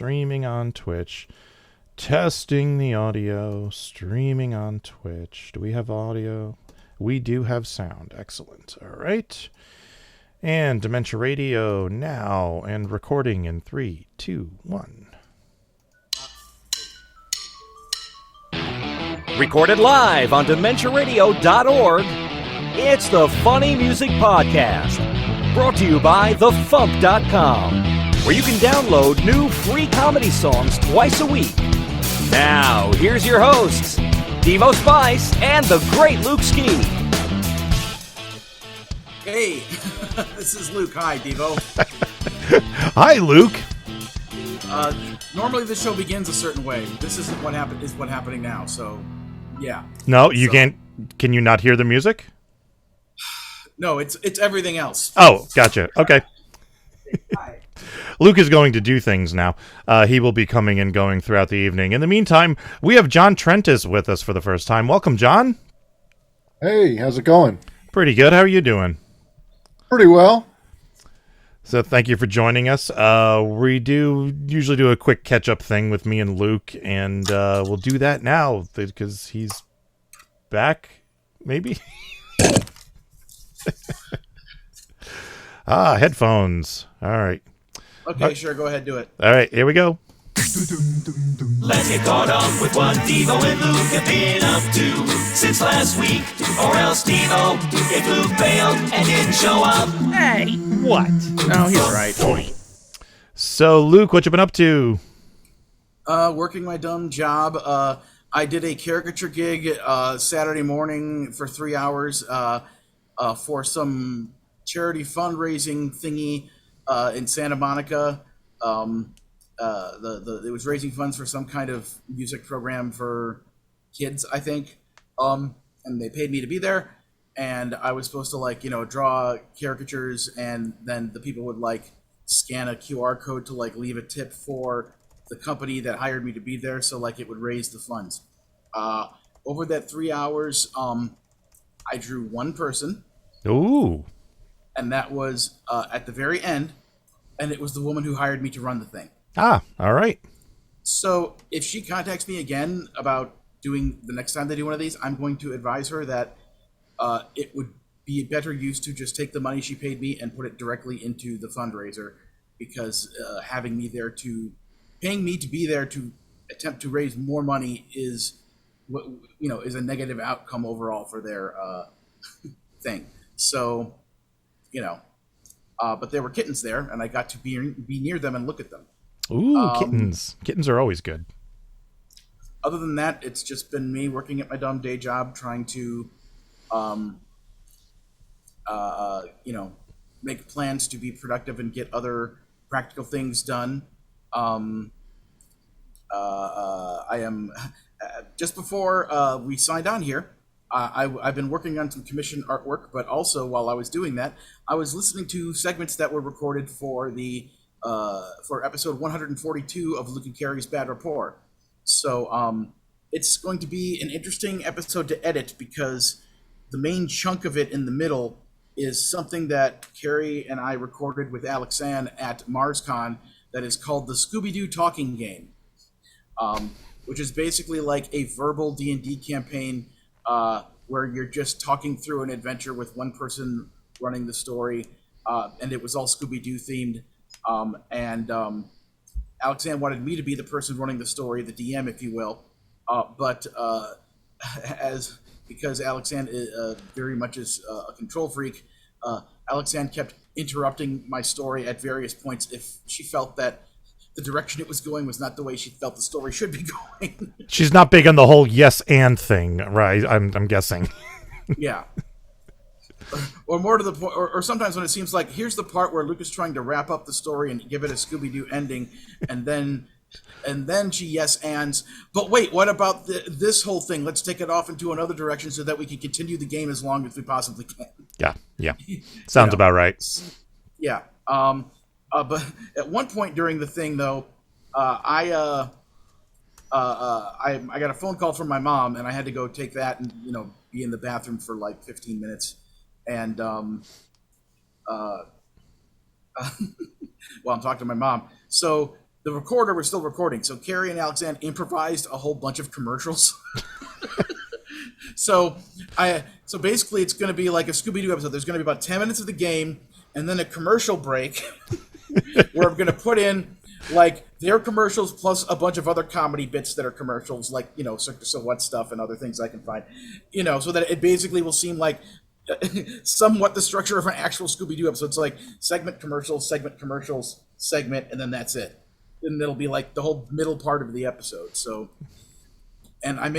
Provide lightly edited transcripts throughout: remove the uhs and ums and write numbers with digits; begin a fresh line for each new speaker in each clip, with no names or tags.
Streaming on Twitch. Testing the audio. Streaming on Twitch. Do we have audio? We do have sound. Excellent. All right. And Dementia Radio now and recording in 3, 2, 1.
Recorded live on DementiaRadio.org, it's the Funny Music Podcast. Brought to you by FuMP.com, where you can download new free comedy songs twice a week. Now, here's your hosts, Devo Spice and the great Luke Ski.
Hey, this is Luke. Hi, Devo.
Hi, Luke.
Normally the show begins a certain way. This isn't what happening now, so yeah.
No, you can't. Can you not hear the music?
No, it's everything else.
Oh, gotcha. Okay.
Hi.
Luke is going to do things now. He will be coming and going throughout the evening. In the meantime, we have John Trentes with us for the first time. Welcome, John.
Hey, how's it going?
Pretty good. How are you doing?
Pretty well.
So thank you for joining us. We usually do a quick catch-up thing with me and Luke, and we'll do that now because he's back, maybe? Headphones. All right.
Okay, sure, go ahead, do it.
All right, here we go.
Let's get caught up with what Devo and Luke have been up to since last week. Or else Devo, if Luke failed and didn't show up.
Hey, what?
No, he's right.
So, Luke, what you been up to?
Working my dumb job. I did a caricature gig Saturday morning for 3 hours for some charity fundraising thingy in Santa Monica. It was raising funds for some kind of music program for kids, I think. And they paid me to be there, and I was supposed to draw caricatures, and then the people would scan a QR code to leave a tip for the company that hired me to be there, so it would raise the funds. Over that 3 hours, I drew one person.
Ooh.
And that was at the very end, and it was the woman who hired me to run the thing.
Ah, all right.
So if she contacts me again about doing the next time they do one of these, I'm going to advise her that it would be a better use to just take the money she paid me and put it directly into the fundraiser, because paying me to be there to attempt to raise more money is a negative outcome overall for their thing. So, but there were kittens there, and I got to be near them and look at them.
Ooh, kittens. Kittens are always good.
Other than that, it's just been me working at my dumb day job, trying to, make plans to be productive and get other practical things done. I am, just before we signed on here, I've been working on some commissioned artwork, but also while I was doing that, I was listening to segments that were recorded for for episode 142 of Luke and Carrie's Bad Rapport. So it's going to be an interesting episode to edit, because the main chunk of it in the middle is something that Carrie and I recorded with Alexanne at MarsCon that is called the Scooby-Doo Talking Game, which is basically like a verbal D&D campaign where you're just talking through an adventure with one person running the story, and it was all Scooby-Doo themed. Alexanne wanted me to be the person running the story, the DM, if you will. But because Alexanne very much is a control freak, Alexanne kept interrupting my story at various points if she felt that the direction it was going was not the way she felt the story should be going.
She's not big on the whole yes and thing, right? I'm guessing.
Yeah. Or more to the point, or sometimes when it seems like here's the part where Luke is trying to wrap up the story and give it a Scooby-Doo ending, and then she yes-ands, but wait, what about this whole thing? Let's take it off into another direction so that we can continue the game as long as we possibly can.
Yeah. Sounds about right.
Yeah. But at one point during the thing, though, I got a phone call from my mom, and I had to go take that and be in the bathroom for 15 minutes. And while I'm talking to my mom, so the recorder was still recording. So Carrie and Alexander improvised a whole bunch of commercials. So basically it's going to be like a Scooby-Doo episode. There's going to be about 10 minutes of the game and then a commercial break where I'm going to put in like their commercials plus a bunch of other comedy bits that are commercials, like, you know, Cirque du Soleil stuff and other things I can find, you know, so that it basically will seem like somewhat the structure of an actual Scooby-Doo episode. It's like segment commercials, segment, and then that's it. And it'll be like the whole middle part of the episode. So, and I'm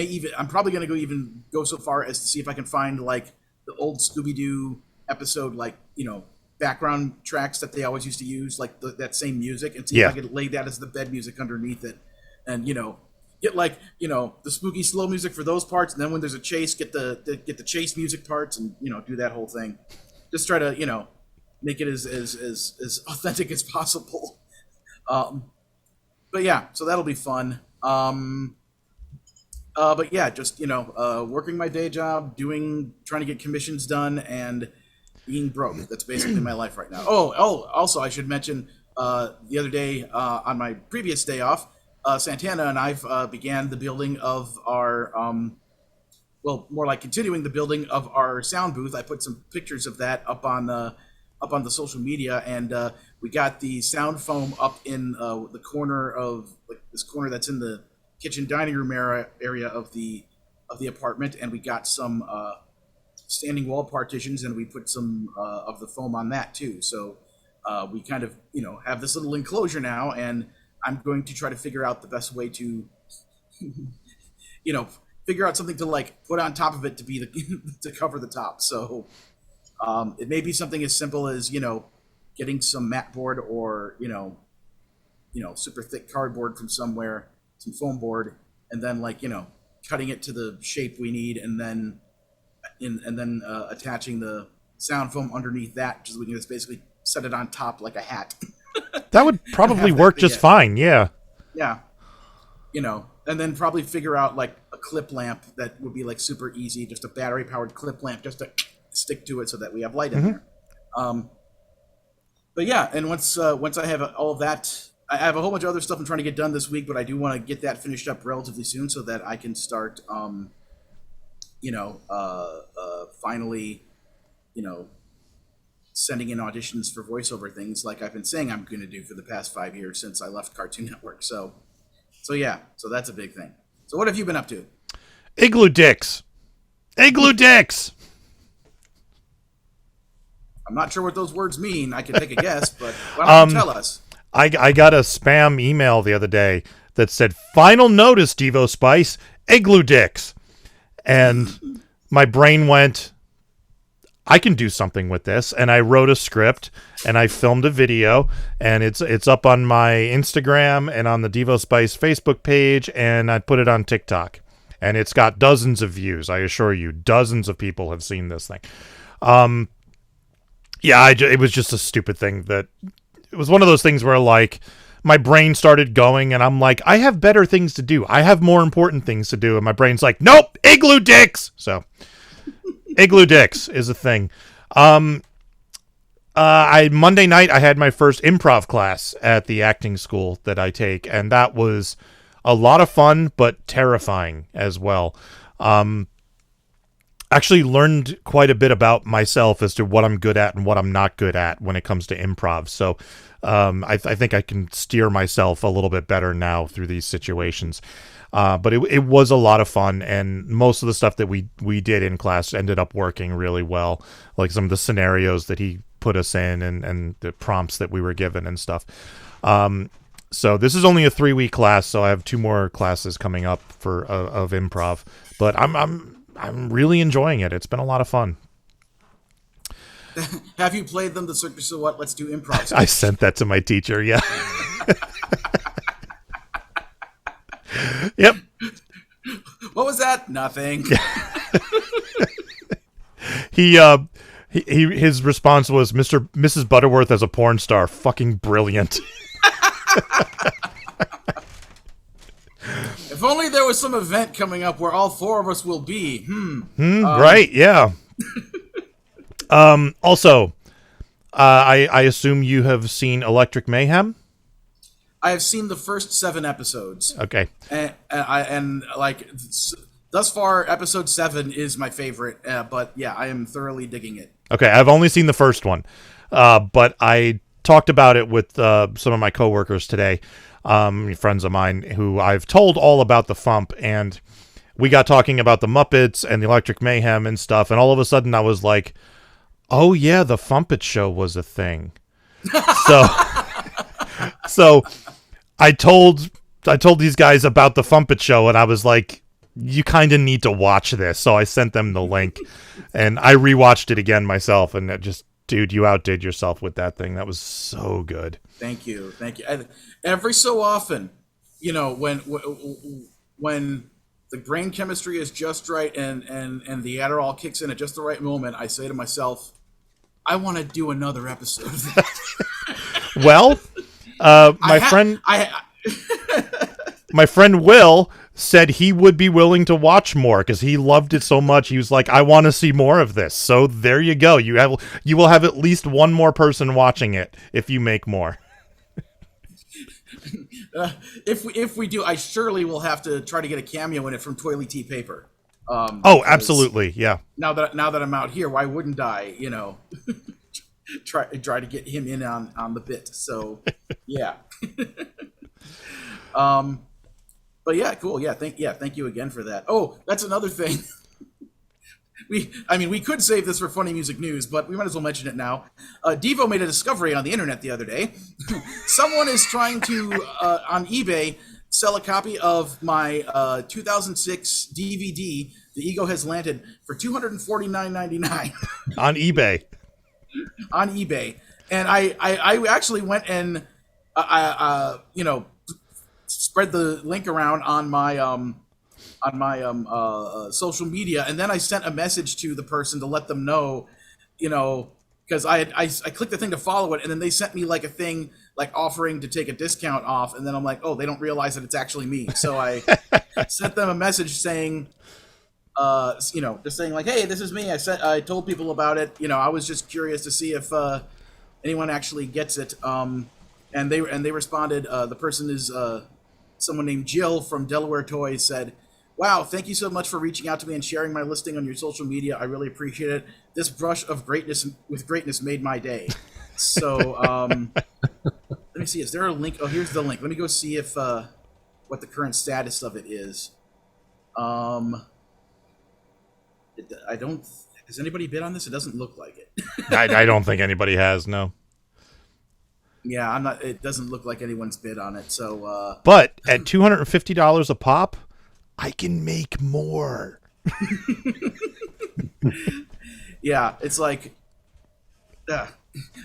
probably going to go so far as to see if I can find like the old Scooby-Doo episode, like, you know, background tracks that they always used to use, like that same music, and see if I could lay that as the bed music underneath it, and, you know, get like, you know, the spooky slow music for those parts, and then when there's a chase, get the chase music parts, and, you know, do that whole thing. Just try to, you know, make it as authentic as possible. But yeah, so that'll be fun. But yeah, just, you know, working my day job, trying to get commissions done, and being broke. That's basically my life right now. Oh, also I should mention, the other day, on my previous day off, Santana and I began the building of our, well, more like continuing the building of our sound booth. I put some pictures of that up on the social media, and we got the sound foam up in the corner of, like, this corner that's in the kitchen dining room area of the apartment, and we got some standing wall partitions, and we put some of the foam on that too. So we kind of, you know, have this little enclosure now, and I'm going to try to figure out the best way to, you know, figure out something to like put on top of it to be to cover the top. So it may be something as simple as, you know, getting some mat board, or, you know, super thick cardboard from somewhere, some foam board, and then, like, you know, cutting it to the shape we need, and then attaching the sound foam underneath that, just we can just basically set it on top like a hat.
That would probably work just fine. Yeah.
Yeah. You know, and then probably figure out like a clip lamp that would be like super easy, just a battery powered clip lamp, just to stick to it so that we have light in there. But yeah, and once I have all of that, I have a whole bunch of other stuff I'm trying to get done this week, but I do want to get that finished up relatively soon so that I can start, finally, you know, sending in auditions for voiceover things like I've been saying I'm going to do for the past 5 years since I left Cartoon Network. So yeah, so that's a big thing. So what have you been up to?
Igloo dicks. Igloo dicks.
I'm not sure what those words mean. I can take a guess, but why don't you tell us?
I got a spam email the other day that said, "Final notice, Devo Spice, Igloo dicks." And my brain went, I can do something with this. And I wrote a script, and I filmed a video, and it's up on my Instagram and on the Devo Spice Facebook page, and I put it on TikTok. And it's got dozens of views. I assure you, dozens of people have seen this thing. It was just a stupid thing that... It was one of those things where, like, my brain started going, and I'm like, I have better things to do. I have more important things to do. And my brain's like, nope, Igloo dicks. So, Igloo dicks is a thing. Monday night, I had my first improv class at the acting school that I take, and that was a lot of fun, but terrifying as well. Actually learned quite a bit about myself as to what I'm good at and what I'm not good at when it comes to improv. So I think I can steer myself a little bit better now through these situations. But it was a lot of fun, and most of the stuff that we did in class ended up working really well, like some of the scenarios that he put us in and the prompts that we were given and stuff. So this is only a 3-week class, so I have 2 more classes coming up of improv. But I'm really enjoying it. It's been a lot of fun.
Have you played them the Cirque du Soleil Let's Do Improv?
I sent that to my teacher, yeah. Yep.
What was that? Nothing.
His response was, Mrs. Butterworth as a porn star, fucking brilliant.
If only there was some event coming up where all 4 of us will be.
Right, yeah. Also, I assume you have seen Electric Mayhem?
I have seen the first 7 episodes.
Okay.
And thus far, episode 7 is my favorite. But yeah, I am thoroughly digging it.
Okay, I've only seen the first one, but I talked about it with some of my coworkers today, friends of mine who I've told all about the FuMP, and we got talking about the Muppets and the Electric Mayhem and stuff, and all of a sudden I was like, oh yeah, the FuMPet show was a thing. So I told these guys about the FuMPet show, and I was like, you kind of need to watch this. So I sent them the link, and I rewatched it again myself, and it just, dude, you outdid yourself with that thing. That was so good.
Thank you. Every so often, when the brain chemistry is just right and the Adderall kicks in at just the right moment, I say to myself, I want to do another episode.
Well, my friend Will said he would be willing to watch more because he loved it so much. He was like, I want to see more of this. So there you go. You will have at least one more person watching it if you make more.
If we do, I surely will have to try to get a cameo in it from Toilet Tea Paper.
Absolutely, yeah.
Now that I'm out here, why wouldn't I? Try to get him in on the bit. So yeah. But yeah, cool. Yeah, thank you again for that. Oh, that's another thing. We could save this for funny music news, but we might as well mention it now. Devo made a discovery on the internet the other day. Someone is trying to on eBay sell a copy of my 2006 DVD. The Ego Has Landed for $249.99
on eBay.
On eBay, and I actually went and spread the link around on my social media, and then I sent a message to the person to let them know, because I clicked the thing to follow it, and then they sent me like a thing like offering to take a discount off, and then I'm like, oh, they don't realize that it's actually me, so I sent them a message saying, just saying like, hey, this is me. I told people about it. I was just curious to see if anyone actually gets it. And they responded. The person is someone named Jill from Delaware Toys. Said, "Wow, thank you so much for reaching out to me and sharing my listing on your social media. I really appreciate it. This brush of greatness made my day." So let me see. Is there a link? Oh, here's the link. Let me go see if what the current status of it is. I don't. Has anybody bid on this? It doesn't look like it.
I don't think anybody has. No.
Yeah, I'm not. It doesn't look like anyone's bid on it. So.
But at $250 a pop, I can make more.
Yeah, it's like. I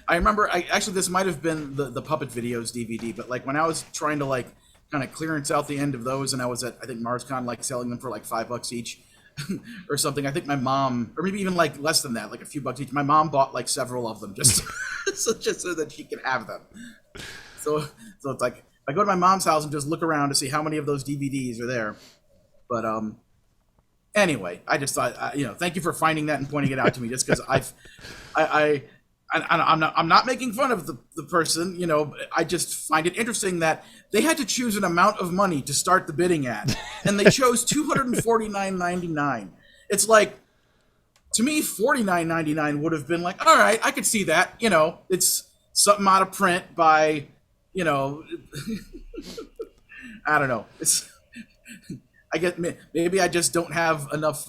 remember. This might have been the Puppet Videos DVD, but like when I was trying to like kind of clearance out the end of those, and I was at MarsCon like selling them for like $5 each. Or something. I think my mom, or maybe even like less than that, like a few bucks each. My mom bought like several of them just so that she can have them. So it's like I go to my mom's house and just look around to see how many of those DVDs are there. But anyway, I just thought thank you for finding that and pointing it out to me, just because I'm not making fun of the person, I just find it interesting that they had to choose an amount of money to start the bidding at, and they chose $249.99. It's like, to me, $49.99 would have been like, all right, I could see that, it's something out of print by, I don't know. I get, maybe I just don't have enough,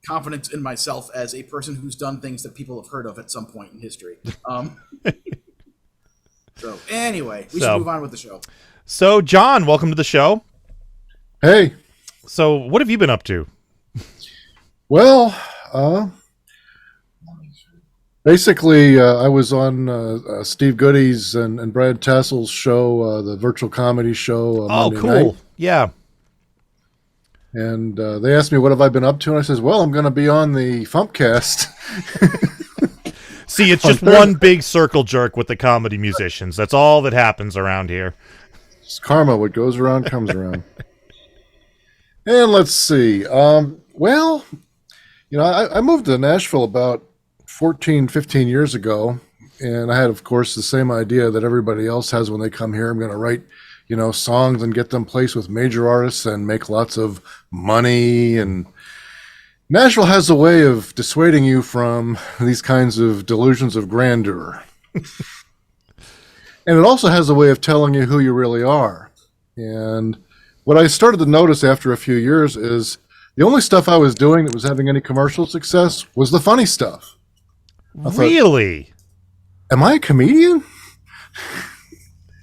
confidence in myself as a person who's done things that people have heard of at some point in history. So anyway, we should move on with the show.
So John, welcome to the show.
Hey.
So what have you been up to?
Well, basically, I was on Steve Goodie's and Brad Tassel's show, the virtual comedy show. Monday
cool.
night.
Yeah.
And they asked me, what have I been up to? And I says, well, I'm going to be on the FuMPCast.
See, it's just one big circle jerk with the comedy musicians. That's all that happens around here.
It's karma. What goes around comes around. And let's see. I moved to Nashville about 14, 15 years ago. And I had, of course, the same idea that everybody else has when they come here. I'm going to write, songs and get them placed with major artists and make lots of money. And Nashville has a way of dissuading you from these kinds of delusions of grandeur. And it also has a way of telling you who you really are. And what I started to notice after a few years is the only stuff I was doing that was having any commercial success was the funny stuff.
Really?
Am I a comedian?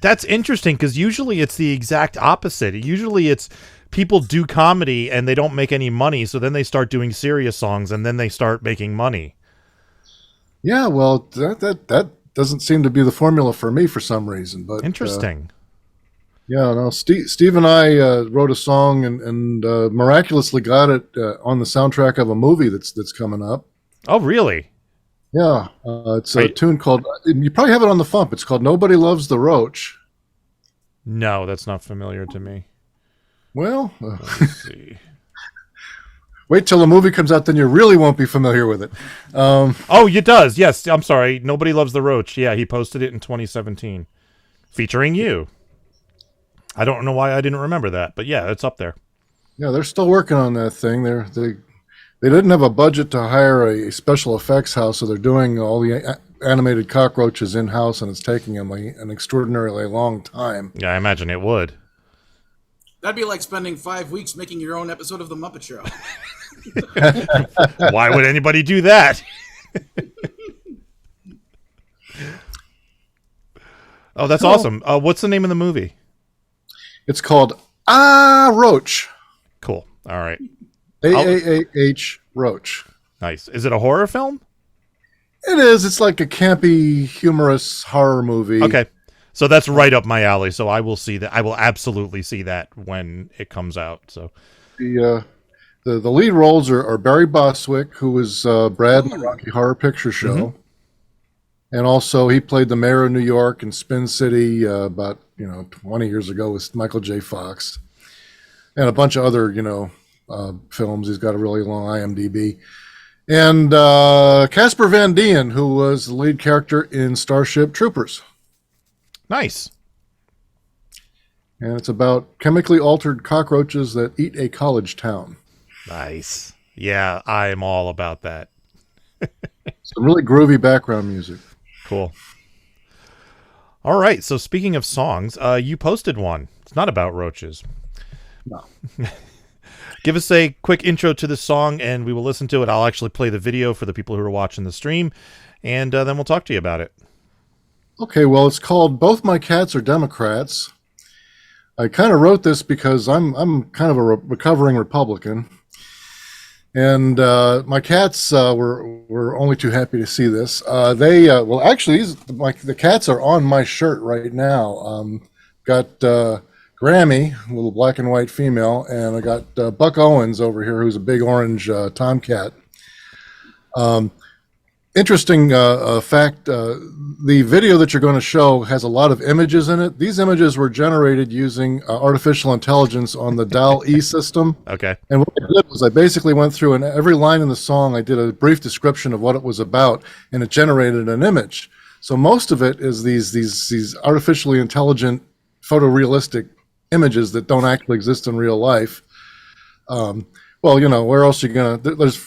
That's interesting, because usually it's the exact opposite. Usually it's people do comedy and they don't make any money, so then they start doing serious songs and then they start making money.
Yeah, well, that doesn't seem to be the formula for me for some reason. But
interesting.
No, Steve and I wrote a song and miraculously got it on the soundtrack of a movie that's coming up.
Oh, really?
Yeah, it's a tune called, you probably have it on the FuMP. It's called Nobody Loves the Roach.
No, that's not familiar to me.
Well,
let's see.
Wait till the movie comes out, then you really won't be familiar with it.
Oh, it does. Yes, I'm sorry. Nobody Loves the Roach. Yeah, he posted it in 2017. Featuring you. I don't know why I didn't remember that, but yeah, it's up there.
Yeah, they're still working on that thing. They didn't have a budget to hire a special effects house, so they're doing all the animated cockroaches in-house, and it's taking them an extraordinarily long time.
Yeah, I imagine it would.
That'd be like spending 5 weeks making your own episode of The Muppet Show.
Why would anybody do that? Oh, that's awesome. What's the name of the movie?
It's called Roach.
Cool. All right.
AAAH Roach.
Nice. Is it a horror film?
It is. It's like a campy, humorous horror movie.
Okay. So that's right up my alley. So I will see that. I will absolutely see that when it comes out. So
the lead roles are Barry Bostwick, who was Brad in the Rocky Horror Picture Show. Mm-hmm. And also he played the mayor of New York in Spin City about 20 years ago with Michael J. Fox. And a bunch of other, films. He's got a really long IMDb. And Casper Van Dien, who was the lead character in Starship Troopers.
Nice.
And it's about chemically altered cockroaches that eat a college town.
Nice. Yeah, I'm all about that.
Some really groovy background music.
Cool. All right, so speaking of songs, you posted one. It's not about roaches.
No.
Give us a quick intro to the song, and we will listen to it. I'll actually play the video for the people who are watching the stream, and then we'll talk to you about it.
Okay, well, it's called Both My Cats Are Democrats. I kind of wrote this because I'm kind of a recovering Republican, and my cats were only too happy to see this. The cats are on my shirt right now. Got Grammy, a little black and white female, and I got Buck Owens over here, who's a big orange tomcat. Interesting fact, the video that you're going to show has a lot of images in it. These images were generated using artificial intelligence on the DALL-E system.
Okay.
And what I did was I basically went through, and every line in the song, I did a brief description of what it was about, and it generated an image. So most of it is these artificially intelligent, photorealistic images that don't actually exist in real life. Well, where else are you going to...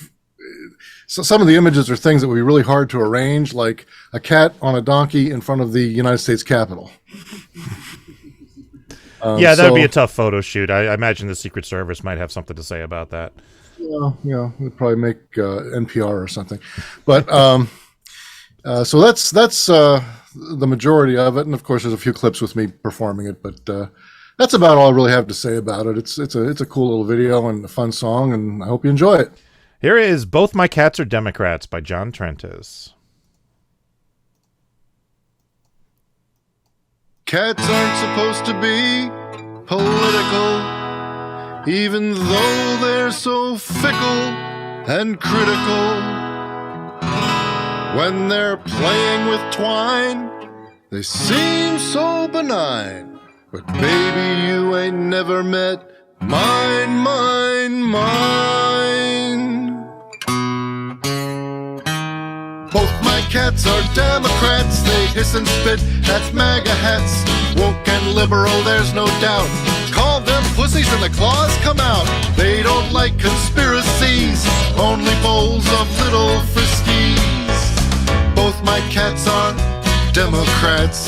So some of the images are things that would be really hard to arrange, like a cat on a donkey in front of the United States Capitol.
Yeah, that would be a tough photo shoot. I imagine the Secret Service might have something to say about that.
Yeah, it'd probably make NPR or something. But so that's the majority of it, and of course, there's a few clips with me performing it. But that's about all I really have to say about it. It's a cool little video and a fun song, and I hope you enjoy it.
Here is Both My Cats Are Democrats by John Trentes.
Cats aren't supposed to be political, even though they're so fickle and critical. When they're playing with twine, they seem so benign. But baby, you ain't never met mine. Both my cats are Democrats. They hiss and spit at MAGA hats. Woke and liberal, there's no doubt. Call them pussies and the claws come out. They don't like conspiracies, only bowls of little friskies. Both my cats are Democrats.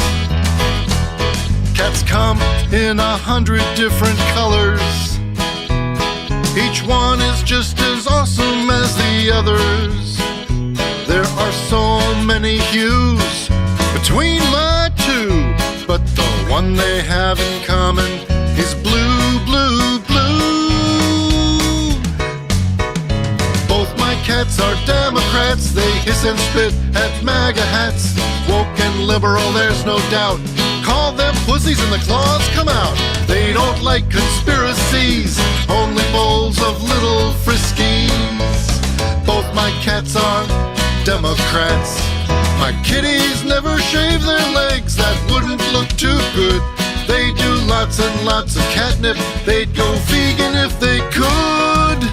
Cats come in 100 different colors. Each one is just as awesome as the others. There are so many hues between my two, but the one they have in common is blue, blue, blue. Both my cats are Democrats. They hiss and spit at MAGA hats. Woke and liberal, there's no doubt. Call them pussies and the claws come out. They don't like conspiracies, only bowls of little friskies. Both my cats are Democrats. My kitties never shave their legs, that wouldn't look too good. They do lots and lots of catnip. They'd go vegan if they could.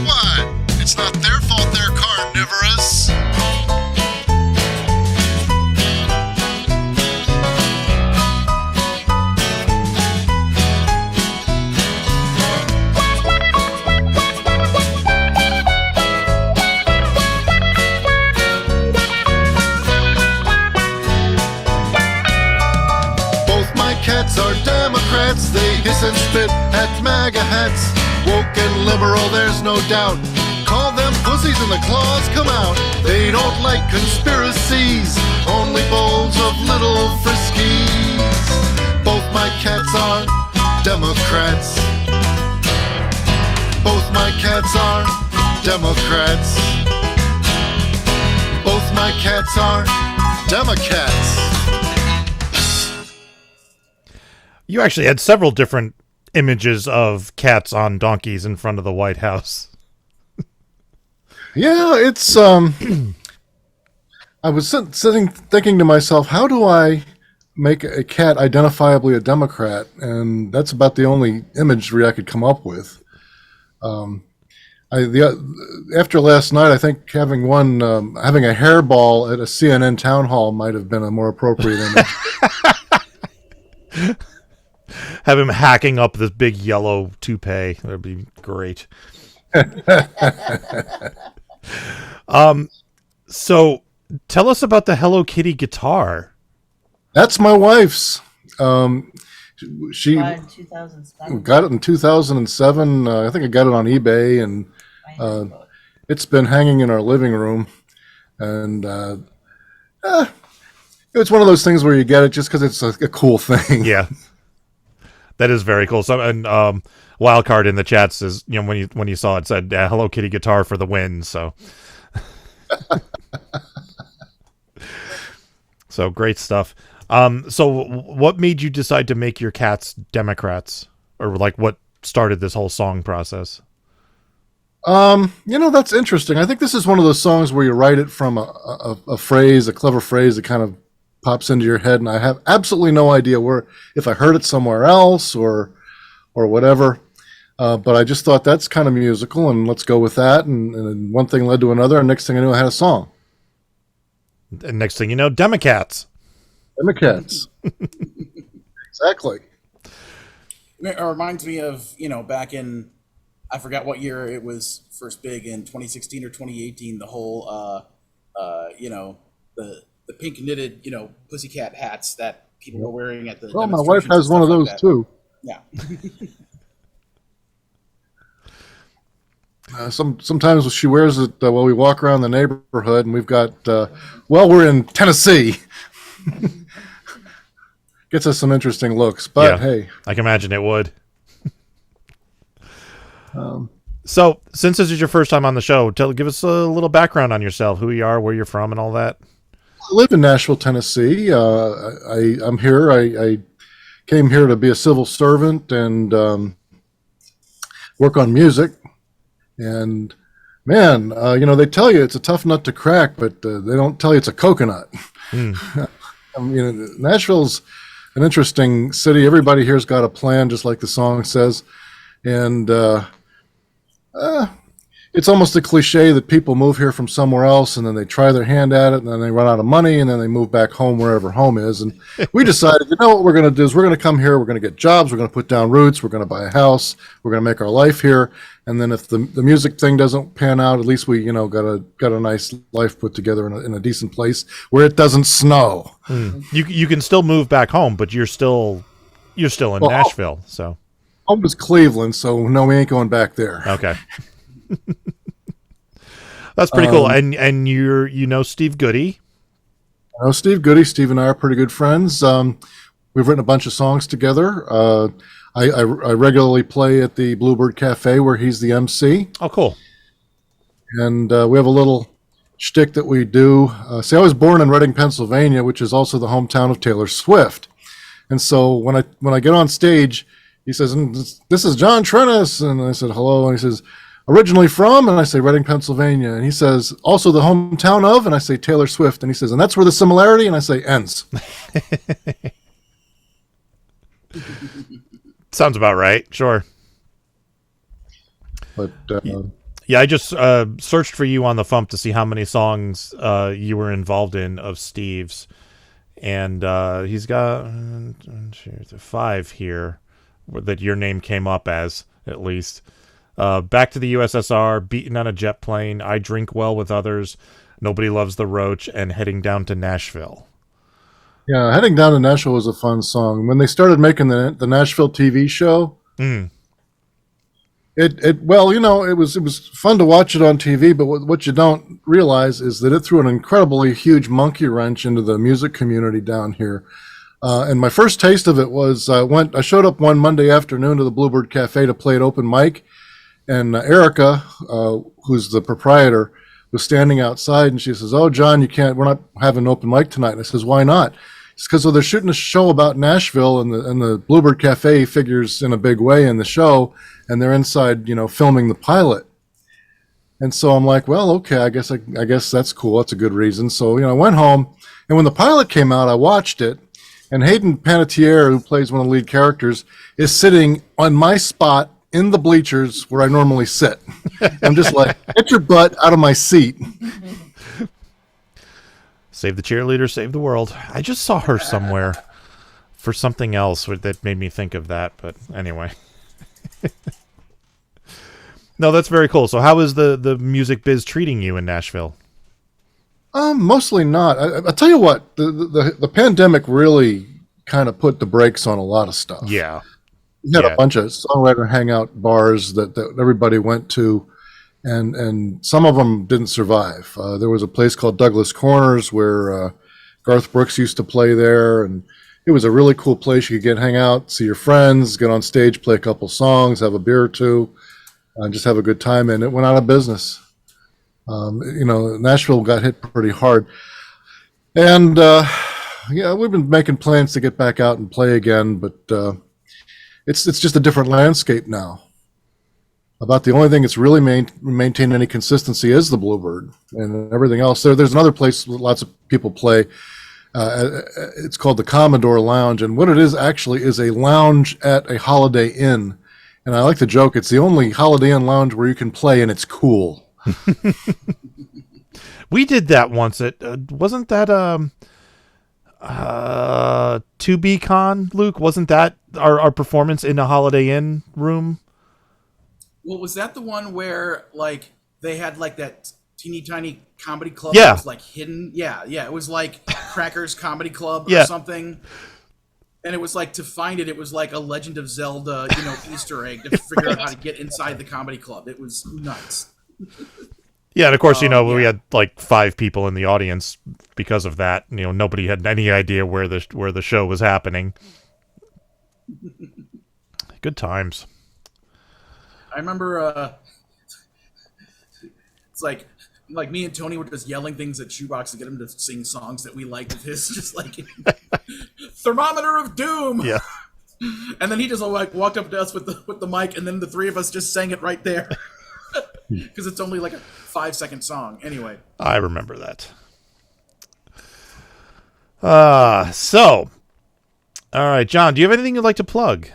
What? It's not their fault they're carnivorous. Are Democrats. They hiss and spit at MAGA hats. Woke and liberal, there's no doubt. Call them pussies and the claws come out. They don't like conspiracies, only bowls of little friskies. Both my cats are Democrats. Both my cats are Democrats. Both my cats are Democrats.
You actually had several different images of cats on donkeys in front of the White House.
Yeah, it's I was sitting thinking to myself, how do I make a cat identifiably a Democrat? And that's about the only imagery I could come up with. After last night, I think having a hairball at a CNN town hall might have been a more appropriate image.
Have him hacking up this big yellow toupee. That'd be great. So tell us about the Hello Kitty guitar.
That's my wife's. She
in 2007.
got it in 2007. I think I got it on eBay, and it's been hanging in our living room. And it's one of those things where you get it just because it's a cool thing.
Yeah. That is very cool. So, and Wildcard in the chat says, when you saw it, said Hello Kitty guitar for the win. So, so great stuff. So, what made you decide to make your cats Democrats, or like what started this whole song process?
That's interesting. I think this is one of those songs where you write it from a phrase, a clever phrase that kind of pops into your head, and I have absolutely no idea if I heard it somewhere else or whatever. But I just thought that's kind of musical, and let's go with that. And one thing led to another, and next thing I knew, I had a song.
And next thing you know, Democats.
Democats. Exactly.
It reminds me of, back in, I forgot what year it was first big, in 2016 or 2018, the whole, the pink knitted, pussycat hats that people were wearing at the.
Well, my wife has one of those too.
Yeah.
Sometimes she wears it while we walk around the neighborhood, and we've got. We're in Tennessee. Gets us some interesting looks, but hey,
I can imagine it would. So, since this is your first time on the show, give us a little background on yourself, who you are, where you're from, and all that.
I live in Nashville, Tennessee. I'm here. I came here to be a civil servant and work on music. And man, they tell you it's a tough nut to crack, but they don't tell you it's a coconut. Nashville's an interesting city. Everybody here's got a plan, just like the song says. And it's almost a cliche that people move here from somewhere else and then they try their hand at it and then they run out of money and then they move back home wherever home is. And we decided, what we're going to do is we're going to come here, we're going to get jobs, we're going to put down roots, we're going to buy a house, we're going to make our life here. And then if the music thing doesn't pan out, at least we, got a nice life put together in a decent place where it doesn't snow.
You can still move back home, but you're still in Nashville. So
home is Cleveland, so no, we ain't going back there.
Okay. That's pretty cool. And you Steve Goodie.
I know Steve Goodie. Steve and I are pretty good friends. We've written a bunch of songs together. I regularly play at the Bluebird Cafe where he's the MC.
Oh, cool.
And we have a little shtick that we do. See, I was born in Reading, Pennsylvania, which is also the hometown of Taylor Swift. And so when I get on stage, he says, "This is John Trentes," and I said, "Hello," and he says, "Originally from?" And I say, "Reading, Pennsylvania." And he says, "Also the hometown of?" And I say, "Taylor Swift." And he says, "And that's where the similarity?" And I say, "Ends."
Sounds about right. Sure.
But
yeah, I just searched for you on the FuMP to see how many songs you were involved in of Steve's, and he's got 5 here that your name came up as, at least. Back to the USSR, Beaten on a Jet Plane, I Drink Well with Others, Nobody Loves the Roach, and Heading Down to Nashville.
Yeah, Heading Down to Nashville was a fun song. When they started making the Nashville TV show, it was fun to watch it on TV, but what you don't realize is that it threw an incredibly huge monkey wrench into the music community down here. And my first taste of it was I showed up one Monday afternoon to the Bluebird Cafe to play at open mic, and Erica, who's the proprietor, was standing outside, and she says, "Oh, John, we're not having an open mic tonight." And I says, "Why not?" It's because they're shooting a show about Nashville, and the Bluebird Cafe figures in a big way in the show, and they're inside, filming the pilot. And so I'm like, well, okay, I guess that's cool. That's a good reason. So, I went home, and when the pilot came out, I watched it. And Hayden Panettiere, who plays one of the lead characters, is sitting on my spot in the bleachers where I normally sit. I'm just like, get your butt out of my seat.
Save the cheerleader, save the world. I just saw her somewhere for something else that made me think of that. But anyway. No, that's very cool. So how is the music biz treating you in Nashville?
Mostly not. I'll tell you what, the pandemic really kind of put the brakes on a lot of stuff.
Yeah.
We had a bunch of songwriter hangout bars that everybody went to, and some of them didn't survive. There was a place called Douglas Corners where Garth Brooks used to play there, and it was a really cool place. You could hang out, see your friends, get on stage, play a couple songs, have a beer or two, and just have a good time, and it went out of business. Nashville got hit pretty hard. And, we've been making plans to get back out and play again, but it's just a different landscape now. About the only thing that's really maintained any consistency is the Bluebird, and everything else. There's another place lots of people play. It's called the Commodore Lounge, and what it is actually is a lounge at a Holiday Inn. And I like to joke, it's the only Holiday Inn lounge where you can play and it's cool.
We did that once. It wasn't that 2BCon, Luke? Wasn't that our performance in a Holiday Inn room?
Well, was that the one where they had that teeny tiny comedy club?
Yeah.
That was hidden. Yeah. It was like Crackers Comedy Club or something. And it was to find it. It was like a Legend of Zelda, Easter egg to figure out how to get inside the comedy club. It was nuts.
Yeah, and of course, we had 5 people in the audience because of that. Nobody had any idea where the show was happening. Good times.
I remember it's like me and Tony were just yelling things at Shoebox to get him to sing songs that we liked of his, just Thermometer of Doom.
Yeah.
And then he just walked up to us with the mic, and then the 3 of us just sang it right there. Because it's only a 5-second song. Anyway.
I remember that. All right, John, do you have anything you'd like to plug?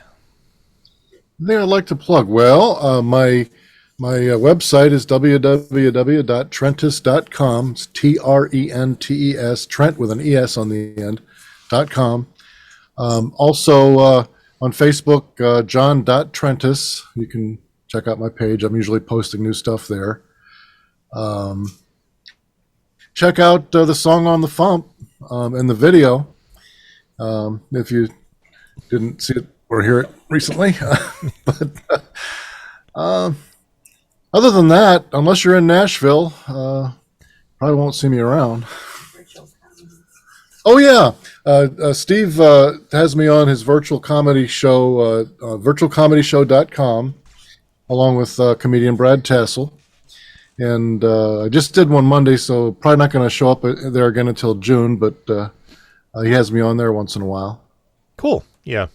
I'd like to plug. Well, my My website is www.trentes.com. It's Trentes, Trent with an ES on the end, .com. Also on Facebook, John.Trentes. You can check out my page. I'm usually posting new stuff there. Check out the song on the FuMP and the video. If you didn't see it or hear it recently. But other than that, unless you're in Nashville, probably won't see me around. Oh, yeah. Steve has me on his virtual comedy show, virtualcomedyshow.com, along with comedian Brad Tassel. And I just did one Monday, so probably not going to show up there again until June, but he has me on there once in a while.
Cool. Yeah.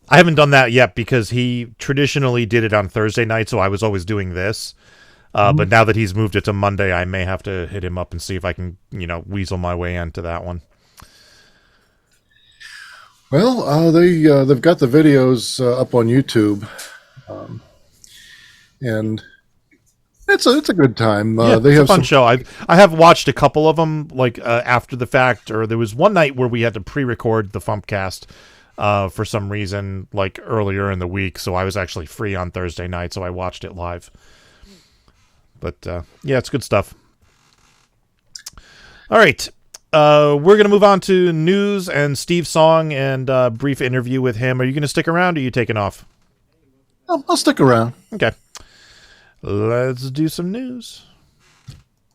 I haven't done that yet because he traditionally did it on Thursday night, so I was always doing this. But now that he's moved it to Monday, I may have to hit him up and see if I can, weasel my way into that one.
Well, they've got the videos up on YouTube, and it's a good time. They have
a fun show. I have watched a couple of them, after the fact, or there was one night where we had to pre-record the FuMPcast for some reason, earlier in the week. So I was actually free on Thursday night, so I watched it live. But it's good stuff. All right. We're going to move on to news and Steve's song and a brief interview with him. Are you going to stick around, or are you taking off?
I'll stick around.
Okay. Let's do some news.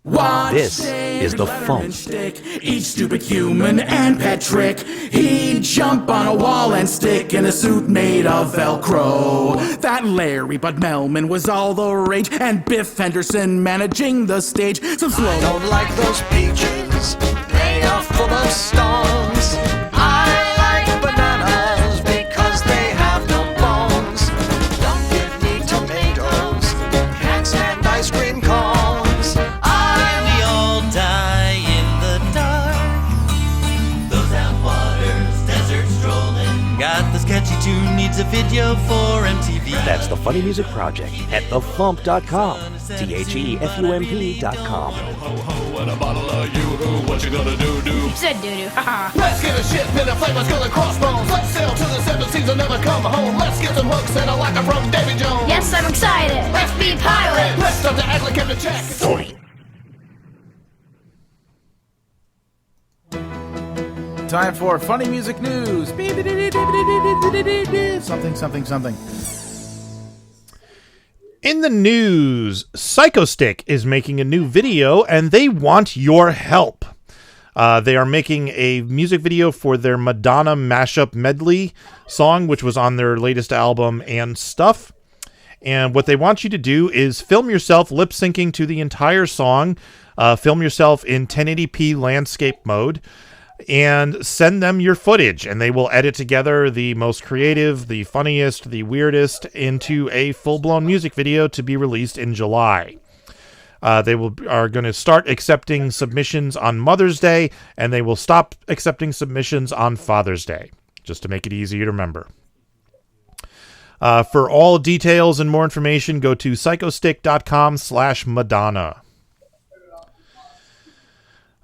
This is the FuMP.
Each stupid human and pet trick. He'd jump on a wall and stick in a suit made of Velcro. That Larry Bud Melman was all the rage, and Biff Henderson managing the stage. Some slow.
Don't like those peaches, they are full of stones. I like bananas because they have no bones. Don't give me tomatoes, can't stand ice cream cones.
We all die in the dark. Those out waters, desert strolling. Got the sketchy tune, needs a video for MTV.
That's the Funny Music Project at thefump.com. TheFUMP.com.
And a bottle of yoo-hoo, what you gonna do?
Said doo-doo, haha.
Let's get a ship in a flavor skull and crossbones. Let's sail to the seven seas and never come home. Let's get some hooks and a locker from Davy Jones.
Yes, I'm excited. Let's be pirates.
Let's start to act like Captain Jack.
Time for funny music news. Something.
In the news, Psychostick is making a new video, and they want your help. They are making a music video for their Madonna mashup medley song, which was on their latest album, And Stuff. And what they want you to do is film yourself lip-syncing to the entire song, film yourself in 1080p landscape mode, and send them your footage, and they will edit together the most creative, the funniest, the weirdest into a full-blown music video to be released in July. They are going to start accepting submissions on Mother's Day, and they will stop accepting submissions on Father's Day, just to make it easier to remember. For all details and more information, go to psychostick.com/Madonna.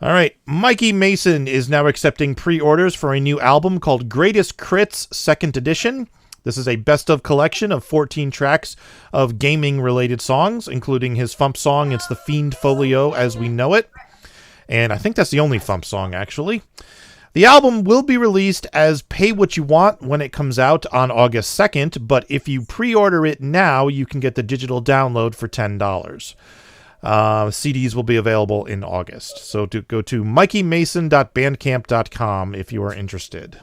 All right, Mikey Mason is now accepting pre-orders for a new album called Greatest Crits 2nd Edition. This is a best-of collection of 14 tracks of gaming-related songs, including his FuMP song, It's the Fiend Folio as We Know It. And I think that's the only FuMP song, actually. The album will be released as Pay What You Want when it comes out on August 2nd, but if you pre-order it now, you can get the digital download for $10. CDs will be available in August. So go to mikeymason.bandcamp.com if you are interested.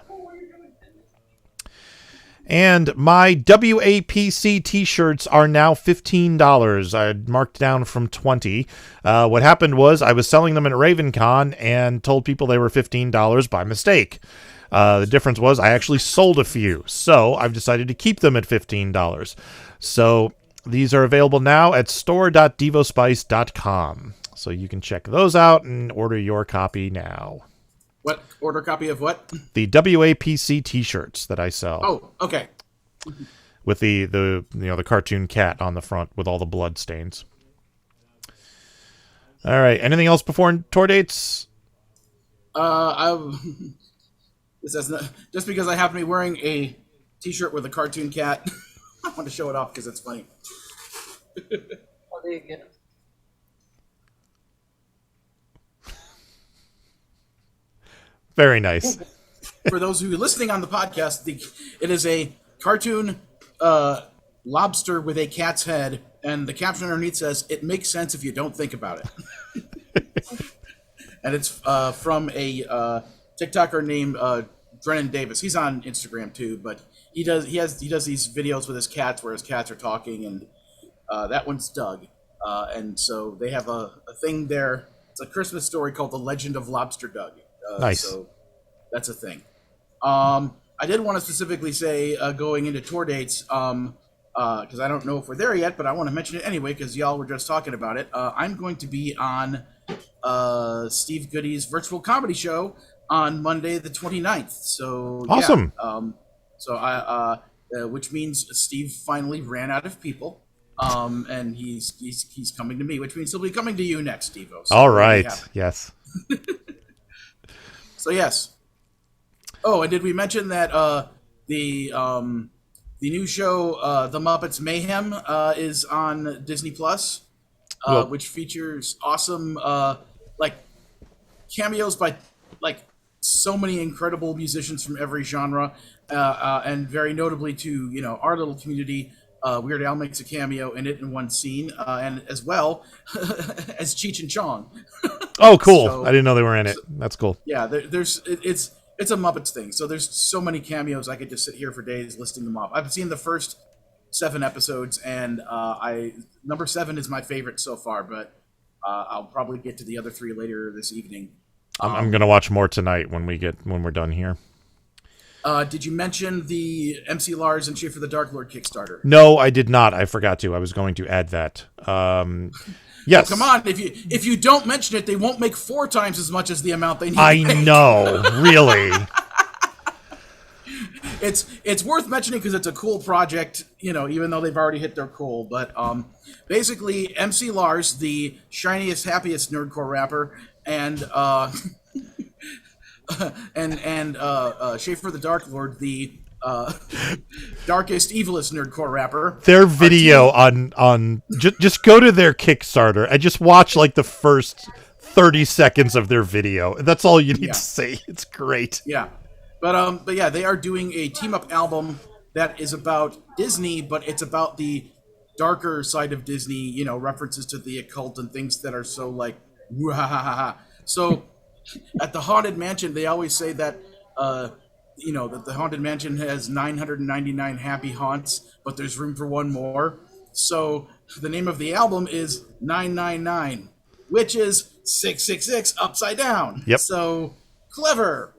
And my WAPC t-shirts are now $15. I had marked down from $20. What happened was I was selling them at RavenCon and told people they were $15 by mistake. The difference was I actually sold a few, so I've decided to keep them at $15. So these are available now at store.devospice.com. So you can check those out and order your copy now.
What? Order copy of what?
The WAPC t-shirts that I sell.
Oh, okay.
with the cartoon cat on the front with all the blood stains. All right. Anything else before tour dates?
This has not, just because I happen to be wearing a T-shirt with a cartoon cat, I want to show it off because it's funny.
Very nice.
For those who are listening on the podcast, it is a cartoon lobster with a cat's head, and the caption underneath says, "It makes sense if you don't think about it." And it's from a TikToker named Drennan Davis. He's on Instagram too, but he does these videos with his cats where his cats are talking, and that one's Doug. And so they have a thing there. It's a Christmas story called The Legend of Lobster Doug.
Nice.
So that's a thing. I did want to specifically say, going into tour dates, because I don't know if we're there yet, but I want to mention it anyway because y'all were just talking about it. I'm going to be on Steve Goodie's virtual comedy show on Monday the 29th. So
awesome.
Yeah, which means Steve finally ran out of people. And he's coming to me, which means he'll be coming to you next, Devo. So
all right. Yes.
So yes. Oh, and did we mention that the new show, The Muppets Mayhem, is on Disney Plus, which features awesome cameos by so many incredible musicians from every genre, and very notably to our little community. Weird Al makes a cameo in it in one scene, and as well as Cheech and Chong.
Oh, cool!
So,
I didn't know they were in it. That's cool.
Yeah, it's a Muppets thing. So there's so many cameos. I could just sit here for days listing them off. I've seen the first 7 episodes, and number 7 is my favorite so far. But I'll probably get to the other 3 later this evening.
I'm gonna watch more tonight when we're done here.
Did you mention the MC Lars and Schaefer the Dark Lord Kickstarter?
No, I did not. I forgot to. I was going to add that. Yes.
Oh, come on! If you don't mention it, they won't make 4 times as much as the amount they need.
I know, really.
It's worth mentioning because it's a cool project, even though they've already hit their goal. But basically, MC Lars, the shiniest, happiest nerdcore rapper, and Schaefer the Dark Lord, the darkest, evilest nerdcore rapper.
Their video on just go to their Kickstarter and just watch the first 30 seconds of their video. That's all you need to see. It's great.
Yeah. But yeah, they are doing a team-up album that is about Disney, but it's about the darker side of Disney, references to the occult and things that are so woo-ha-ha-ha-ha. So at the Haunted Mansion, they always say that, that the Haunted Mansion has 999 happy haunts, but there's room for one more. So the name of the album is 999, which is 666 upside down.
Yep.
So clever.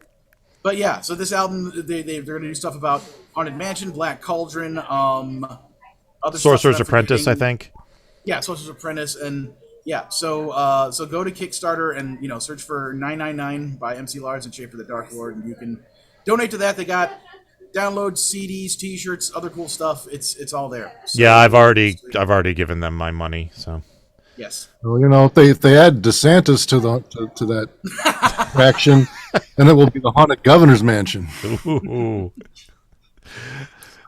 But yeah, so this album, they're going to do stuff about Haunted Mansion, Black Cauldron, other
Sorcerer's
stuff
Apprentice, I think.
Yeah, Sorcerer's Apprentice, and yeah, so go to Kickstarter and search for 999 by MC Lars and Schaefer the Dark Lord, and you can donate to that. They got downloads, CDs, T-shirts, other cool stuff. It's all there. So,
yeah, I've already given them my money. So
yes.
Well, if they add DeSantis to that faction, then it will be the Haunted Governor's Mansion.
Ooh.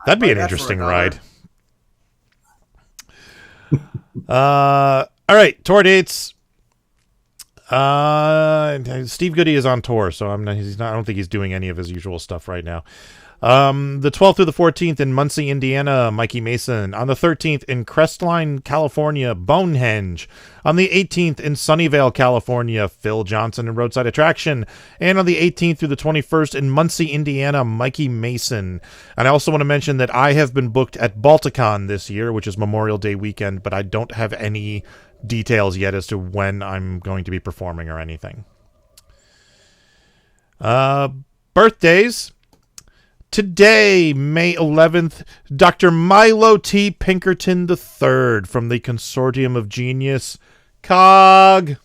That'd be an interesting ride. All right, tour dates. Steve Goodie is on tour, so I don't think he's doing any of his usual stuff right now. The 12th through the 14th in Muncie, Indiana, Mikey Mason. On the 13th in Crestline, California, Bonehenge. On the 18th in Sunnyvale, California, Phil Johnson and Roadside Attraction. And on the 18th through the 21st in Muncie, Indiana, Mikey Mason. And I also want to mention that I have been booked at Balticon this year, which is Memorial Day weekend, but I don't have any details yet as to when I'm going to be performing or anything. Birthdays. Today, May 11th, Dr. Milo T. Pinkerton III from the Consortium of Genius. Cog.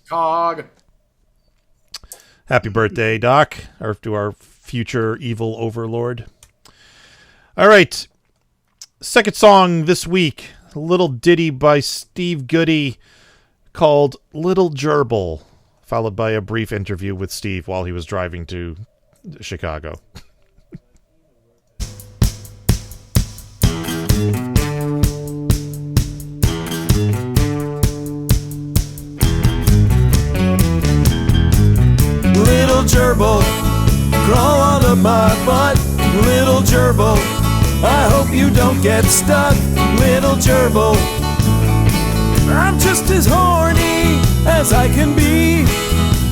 Happy birthday, Doc, or to our future evil overlord. All right. Second song this week, a little ditty by Steve Goodie called Little Gerbil, followed by a brief interview with Steve while he was driving to Chicago.
Little gerbil, crawl onto my butt. Little gerbil, I hope you don't get stuck. Little gerbil, I'm just as horny as I can be.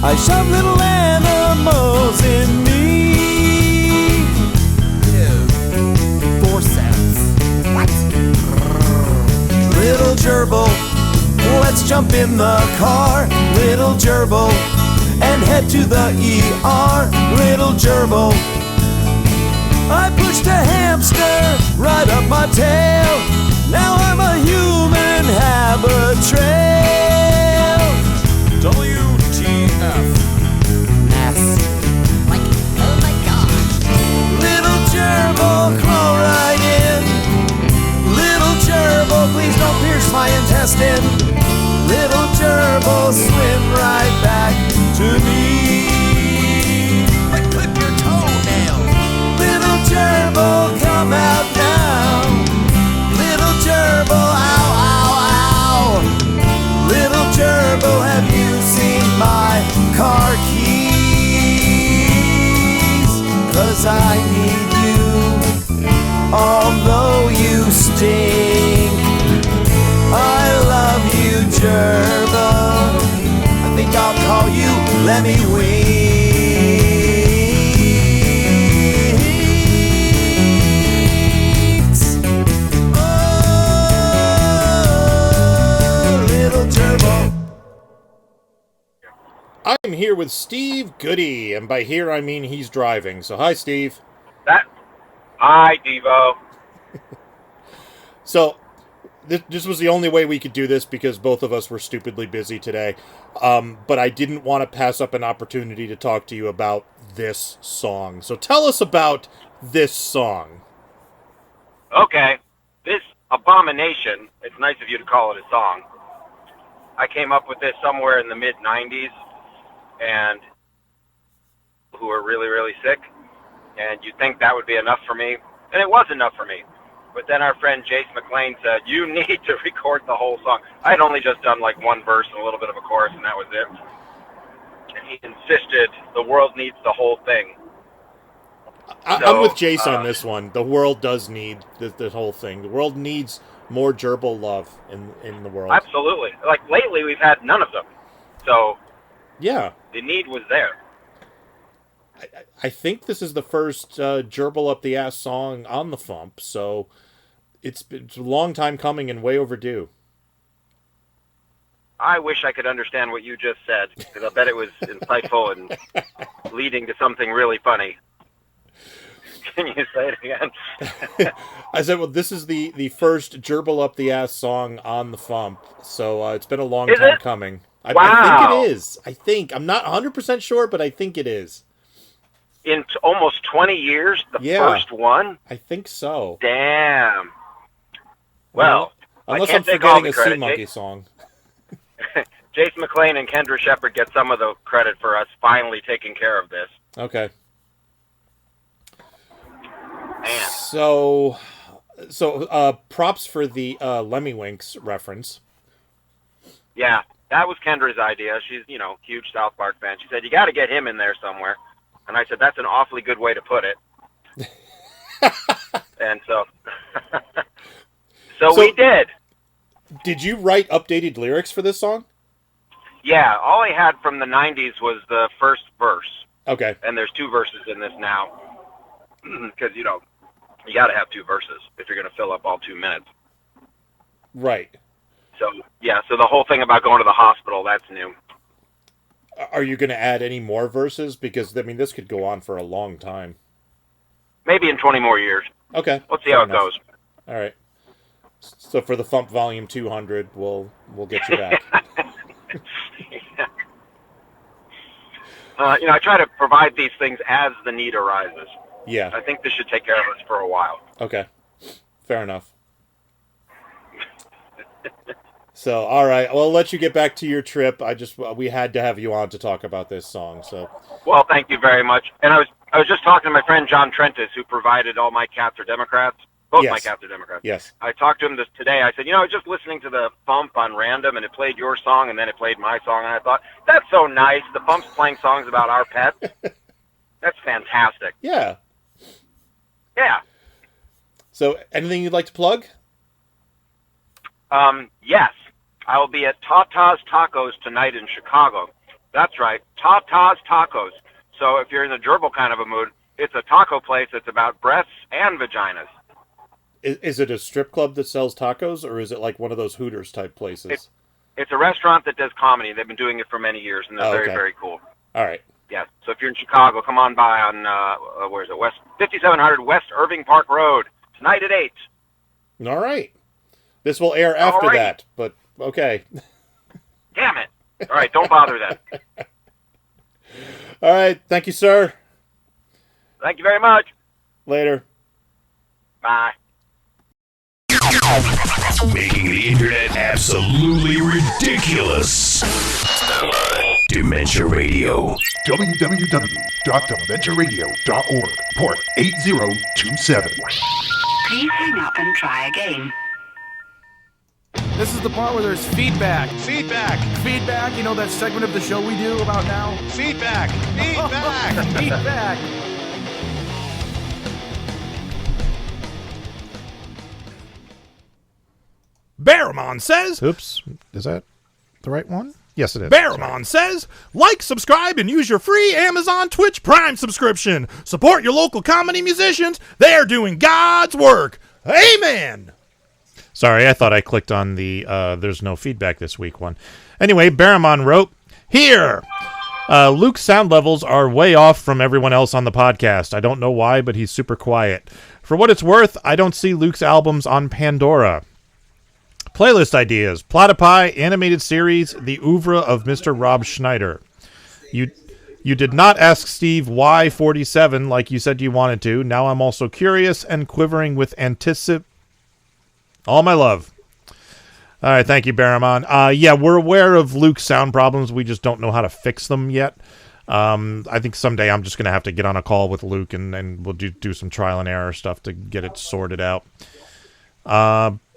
I shove little animals in me. Ew. 4 cents. What? Little gerbil, let's jump in the car. Little gerbil, and head to the ER. Little gerbil, I pushed a hamster right up my tail. Now I'm a human habitrail. WTF. Nasty. Like, oh my god. Little gerbil, crawl right in. Little gerbil, please don't pierce my intestine. Little gerbil, swim right back to me. I clip your toenail. Little gerbil, come out now. Little gerbil, ow, ow, ow. Little gerbil, have you seen my car keys? 'Cause I need you, although you stink. I love you, gerbil. I think I'll call you Lemmy Winks. Oh, little gerbil.
I'm here with Steve Goodie, and by here I mean he's driving. So hi, Steve.
Hi, Devo.
So this was the only way we could do this because both of us were stupidly busy today. But I didn't want to pass up an opportunity to talk to you about this song. So tell us about this song.
Okay, this abomination, it's nice of you to call it a song. I came up with this somewhere in the mid-90s, and who were really, really sick, and you'd think that would be enough for me, and it was enough for me. But then our friend Jace McLean said, you need to record the whole song. I had only just done like one verse and a little bit of a chorus, and that was it. And he insisted the world needs the whole thing.
I'm with Jace on this one. The world does need the whole thing. The world needs more gerbil love in the world.
Absolutely. Like lately we've had none of them. So
yeah,
the need was there.
I think this is the first gerbil up the ass song on the FuMP, so it's a long time coming and way overdue.
I wish I could understand what you just said, because I bet it was insightful and leading to something really funny. Can you say it again?
I said, well, this is the first gerbil up the ass song on the FuMP, so it's been a long time coming. I think it is. I'm not 100% sure, but I think it is.
In almost 20 years, the first one?
I think so.
Damn. Well,
unless
I can't
I'm
take all
forgetting
the
a
credit.
Sea Monkey song.
Jason McLean and Kendra Shepard get some of the credit for us finally taking care of this.
Okay.
Man.
So props for the Lemmy Winks reference.
Yeah, that was Kendra's idea. She's, huge South Park fan. She said, you got to get him in there somewhere. And I said, that's an awfully good way to put it. And so we did.
Did you write updated lyrics for this song?
Yeah, all I had from the 90s was the first verse.
Okay.
And there's 2 verses in this now. Because, you got to have 2 verses if you're going to fill up all 2 minutes.
Right.
So, yeah, so the whole thing about going to the hospital, that's new.
Are you going to add any more verses? Because, this could go on for a long time.
Maybe in 20 more years.
Okay.
Let's see how it goes.
All right. So for the FuMP Volume 200, we'll get you back.
I try to provide these things as the need arises.
Yeah.
I think this should take care of us for a while.
Okay. Fair enough. So, all right. Well, I'll let you get back to your trip. We had to have you on to talk about this song. So,
Well, thank you very much. And I was just talking to my friend John Trentes, who provided all my cats are Democrats. Both
Yes.
my cats are Democrats.
yes.
I talked to him today. I said, I was just listening to the FuMP on random, and it played your song, and then it played my song, and I thought, that's so nice. The FuMP's playing songs about our pets. That's fantastic.
Yeah.
Yeah.
So, anything you'd like to plug?
Yes. I will be at Tata's Tacos tonight in Chicago. That's right, Tata's Tacos. So if you're in the gerbil kind of a mood, it's a taco place that's about breasts and vaginas.
Is it a strip club that sells tacos, or is it like one of those Hooters type places?
It's a restaurant that does comedy. They've been doing it for many years, and they're very,
okay.
very cool.
All right.
Yeah. So if you're in Chicago, come on by on where is it? 5700 West Irving Park Road tonight at 8.
All right. This will air after
Alrighty.
that, but okay.
Damn it! All right, don't bother then.
All right. Thank you, sir.
Thank you very much.
Later.
Bye.
Making the internet absolutely ridiculous. Dementia Radio.
www.dementiaradio.org. Port 8027.
Please hang up and try again.
This is the part where there's feedback.
Feedback.
Feedback, you know that segment of the show we do about now?
Feedback. Feedback.
Feedback.
Baramon says,
Oops. Is that the right one? Yes, it is.
Baramon says, like, subscribe, and use your free Amazon Twitch Prime subscription. Support your local comedy musicians. They are doing God's work. Amen.
Sorry, I thought I clicked on the there's no feedback this week one. Anyway, Baramon wrote, here, Luke's sound levels are way off from everyone else on the podcast. I don't know why, but he's super quiet. For what it's worth, I don't see Luke's albums on Pandora. Playlist ideas, Platypi, animated series, the oeuvre of Mr. Rob Schneider. You did not ask Steve why 47 like you said you wanted to. Now I'm also curious and quivering with all my love. All right, thank you, Baramon. Yeah, we're aware of Luke's sound problems. We just don't know how to fix them yet. I think someday I'm just going to have to get on a call with Luke and we'll do some trial and error stuff to get it sorted out.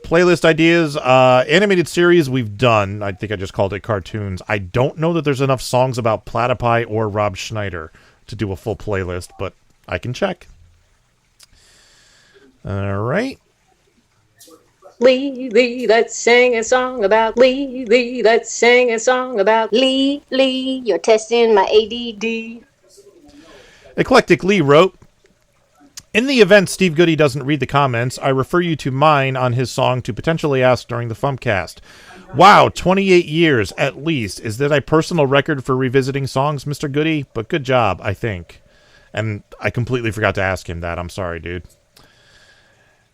Playlist ideas, animated series we've done. I think I just called it cartoons. I don't know that there's enough songs about Platypi or Rob Schneider to do a full playlist, but I can check. All right.
Lee, let's sing a song about Lee, let's sing a song about
Lee, you're testing my ADD.
Eclectic Lee wrote, in the event Steve Goodie doesn't read the comments, I refer you to mine on his song to potentially ask during the FuMPCast. Wow, 28 years at least. Is that a personal record for revisiting songs, Mr. Goodie? But good job, I think. And I completely forgot to ask him that. I'm sorry, dude.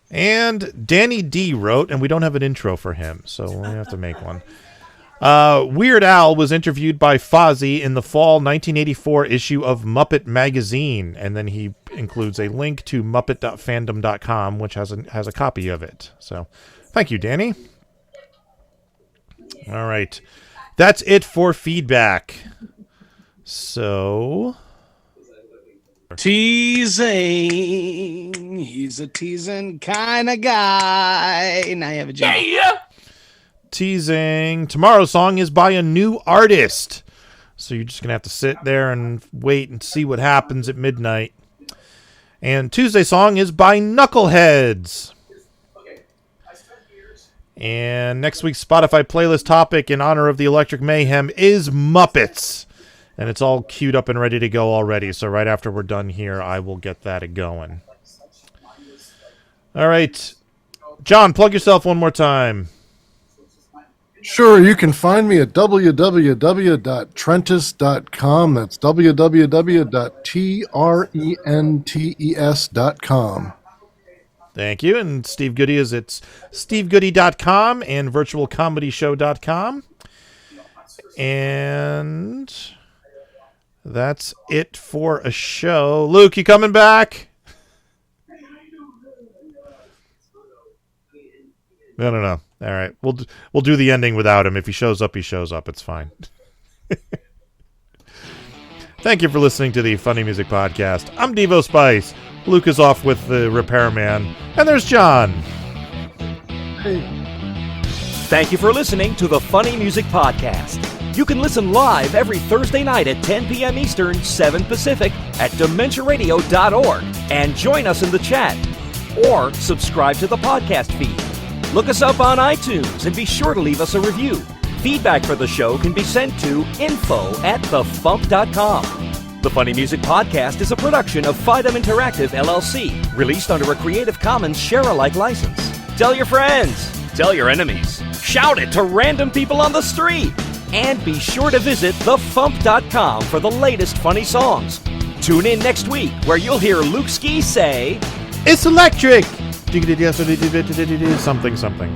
And Danny D wrote, and we don't have an intro for him, so we have to make one. Weird Al was interviewed by Fozzie in the fall 1984 issue of Muppet Magazine, and then he includes a link to muppet.fandom.com, which has a copy of it. So, thank you, Danny. All right. That's it for feedback. So...
Teasing. He's a teasing kind of guy. Now you have a job.
Yeah.
Teasing. Tomorrow's song is by a new artist. So you're just going to have to sit there and wait and see what happens at midnight. And Tuesday's song is by Knuckleheads. And next week's Spotify playlist topic in honor of the Electric Mayhem is Muppets. And it's all queued up and ready to go already. So right after we're done here, I will get that going. All right. John, plug yourself one more time.
Sure, you can find me at www.trentes.com. That's www.trentes.com.
Thank you. And Steve Goodie it's stevegoodie.com and virtualcomedyshow.com. And that's it for a show. Luke, you coming back? I don't know. All right. We'll do the ending without him. If he shows up, he shows up. It's fine. Thank you for listening to the Funny Music Podcast. I'm Devo Spice. Luke is off with the repairman. And there's John.
Hey.
Thank you for listening to the Funny Music Podcast. You can listen live every Thursday night at 10 p.m. Eastern, 7 Pacific at DementiaRadio.org and join us in the chat. Or subscribe to the podcast feed. Look us up on iTunes and be sure to leave us a review. Feedback for the show can be sent to info@thefump.com. The Funny Music Podcast is a production of Fidem Interactive, LLC, released under a Creative Commons share-alike license. Tell your friends. Tell your enemies. Shout it to random people on the street. And be sure to visit thefump.com for the latest funny songs. Tune in next week where you'll hear Luke Ski say,
It's electric! Something, something.